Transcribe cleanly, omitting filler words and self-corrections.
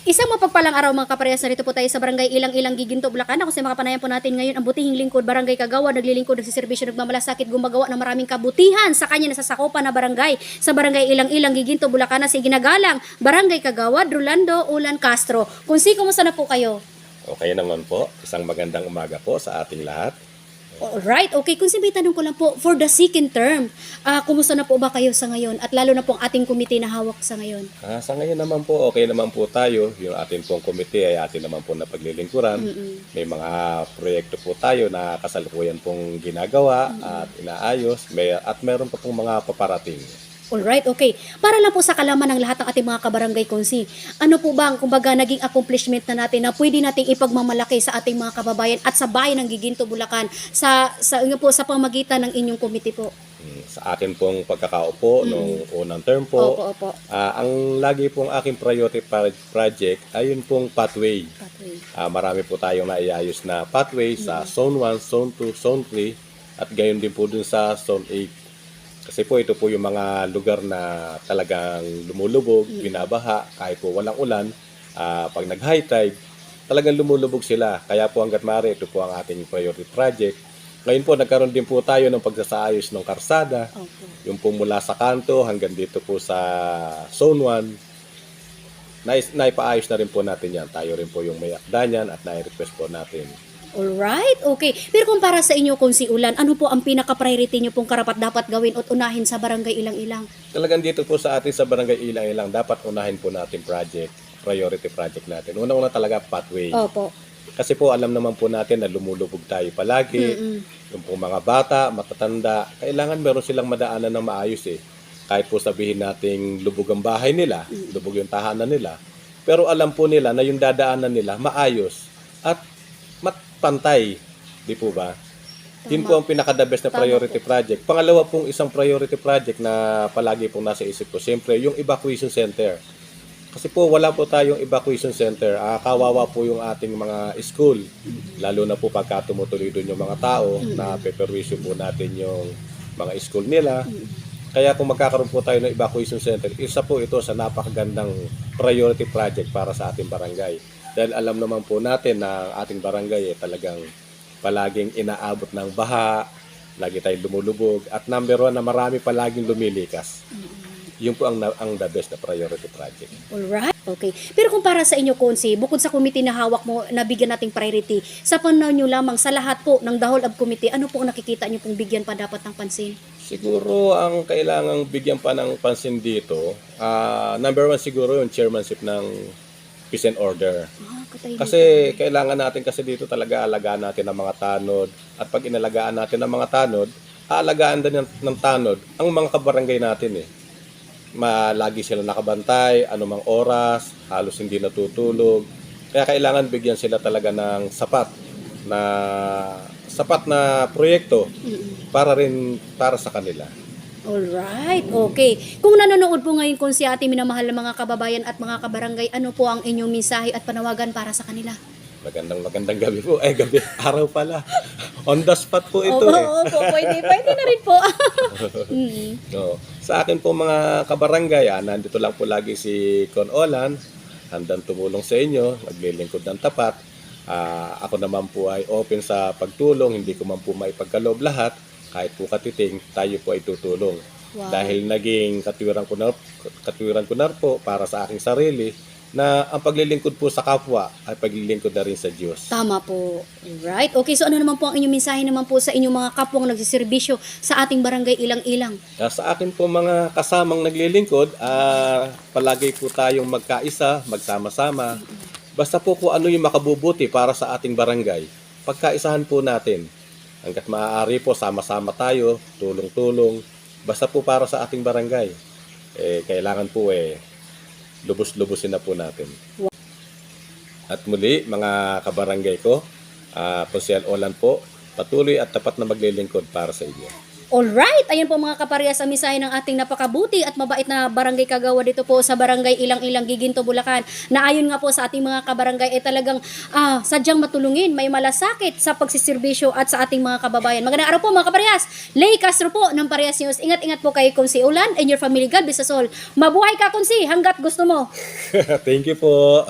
Isang mapagpalang araw mga kaparehas, narito po tayo sa Barangay Ilang-Ilang, Giginto, Bulacan. Ako sa mga kapanayan po natin ngayon ang butihing lingkod, Barangay Kagawad, naglilingkod, nagsiservisyo, nagmamalasakit, gumagawa ng maraming kabutihan sa kanya nasasakupan na barangay. Sa Barangay Ilang-Ilang, Giginto, Bulacan na si ginagalang Barangay Kagawad, Rolando Ulan Castro. Kunsi, kumusta na po kayo? Okay naman po. Isang magandang umaga po sa ating lahat. Alright, okay. Kung may tanong ko lang po, for the second term, kumusta na po ba kayo sa ngayon? At lalo na po ang ating komite na hawak sa ngayon. Sa ngayon naman po, okay naman po tayo. Yung ating pong komite ay atin naman po na paglilingkuran. May mga proyekto po tayo na kasalukuyan pong ginagawa at inaayos. At meron pa pong mga paparating. Alright, okay. Para lang po sa kalaman ng lahat ng ating mga kabarangay konsi, ano po ba ang kumbaga naging accomplishment na natin na pwede nating ipagmamalaki sa ating mga kababayan at sa bayan ng Giginto, Bulacan sa pamagitan ng inyong komite po? Sa akin pong pagkakaupo nung unang term po, Opo. ang lagi pong aking priority project ay yun pong pathway. Marami po tayong naiayos na pathway sa Zone 1, Zone 2, Zone 3 at gayon din po dun sa Zone 8. Kasi po ito po yung mga lugar na talagang lumulubog, binabaha, kahit po walang ulan, pag nag-high tide, talagang lumulubog sila. Kaya po hanggat maaari, ito po ang ating priority project. Ngayon po, nagkaroon din po tayo ng pagsasaayos ng karsada, yung po mula sa kanto hanggang dito po sa Zone 1. Naipaayos na rin po natin yan. Tayo rin po yung may akda niyan at nai-request po natin. Alright, okay. Pero kung para sa inyo kung si Ulan, ano po ang pinaka-priority nyo pong karapat dapat gawin at unahin sa Barangay Ilang-Ilang? Talagang dito po sa atin sa Barangay Ilang-Ilang, dapat unahin po natin priority project natin. Una-una talaga pathway. Opo. Kasi po alam naman po natin na lumulubog tayo palagi. Yung pong mga bata, matatanda, kailangan meron silang madaanan ng maayos eh. Kahit po sabihin nating lubog ang bahay nila, lubog yung tahanan nila. Pero alam po nila na yung dadaanan nila maayos at pantay, di po ba? Yun po ang pinaka-the best na priority project. Pangalawa pong isang priority project na palagi pong nasa isip ko, siyempre yung evacuation center. Kasi po wala po tayong evacuation center. Kawawa po yung ating mga school. Lalo na po pagka tumutuloy doon yung mga tao na peperwisyo po natin yung mga school nila. Kaya kung magkakaroon po tayo ng evacuation center, isa po ito sa napakagandang priority project para sa ating barangay. Dahil alam naman po natin na ang ating barangay talagang palaging inaabot ng baha, lagi tayong lumulubog, at number one na marami palaging lumilikas. Yun po ang the best na priority project. Alright, okay. Pero kung para sa inyo, Konsi, bukod sa committee na hawak mo, na bigyan nating priority, sa panahon nyo lamang, sa lahat po ng the whole of committee, ano po ang nakikita nyo pong bigyan pa dapat ng pansin? Siguro ang kailangang bigyan pa ng pansin dito, number one siguro yung chairmanship ng peace and order. Kasi kailangan natin kasi dito talaga alagaan natin ang mga tanod. At pag inalagaan natin ang mga tanod, aalagaan din ng tanod ang mga kabarangay natin eh. Lagi sila nakabantay, anumang oras, halos hindi natutulog. Kaya kailangan bigyan sila talaga ng sapat na proyekto para sa kanila. Alright, okay. Kung nanonood po ngayon kung si ating minamahal na mga kababayan at mga kabarangay, ano po ang inyong mensahe at panawagan para sa kanila? Magandang gabi po. Gabi, araw pala. On the spot po ito Opo, pwede na rin po. No. Sa akin po mga kabarangay, nandito lang po lagi si Con Olan. Handang tumulong sa inyo, maglilingkod ng tapat. Ako naman po ay open sa pagtulong, hindi ko man po maipagkaloob lahat. Kahit po katiting, tayo po ay tutulong. Wow. Dahil naging katwiran ko na po para sa aking sarili na ang paglilingkod po sa kapwa ay paglilingkod na rin sa Diyos. Tama po. Alright. Okay, so ano naman po ang inyong mensahe naman po sa inyong mga kapwang nagsiservisyo sa ating barangay Ilang-Ilang? Sa akin po mga kasamang naglilingkod, palagi po tayong magkaisa, magsama-sama. Basta po kung ano yung makabubuti para sa ating barangay, pagkaisahan po natin. Hanggat maaari po, sama-sama tayo, tulong-tulong. Basta po para sa ating barangay. Kailangan po lubos-lubusin na po natin. At muli, mga kabarangay ko, Konsehal Olan po, patuloy at tapat na maglilingkod para sa inyo. Alright, ayan po mga kaparehas ang mensahe ng ating napakabuti at mabait na barangay kagawa dito po sa barangay Ilang-Ilang, Giginto, Bulacan. Na ayon nga po sa ating mga kabarangay ay talagang sadyang matulungin, may malasakit sa pagsiservisyo at sa ating mga kababayan. Magandang araw po mga kaparehas. Lay Castro po ng Parehas News. Ingat-ingat po kayo Kunsi Ulan and your family. God bless us all. Mabuhay ka Kunsi hanggat gusto mo. Thank you po.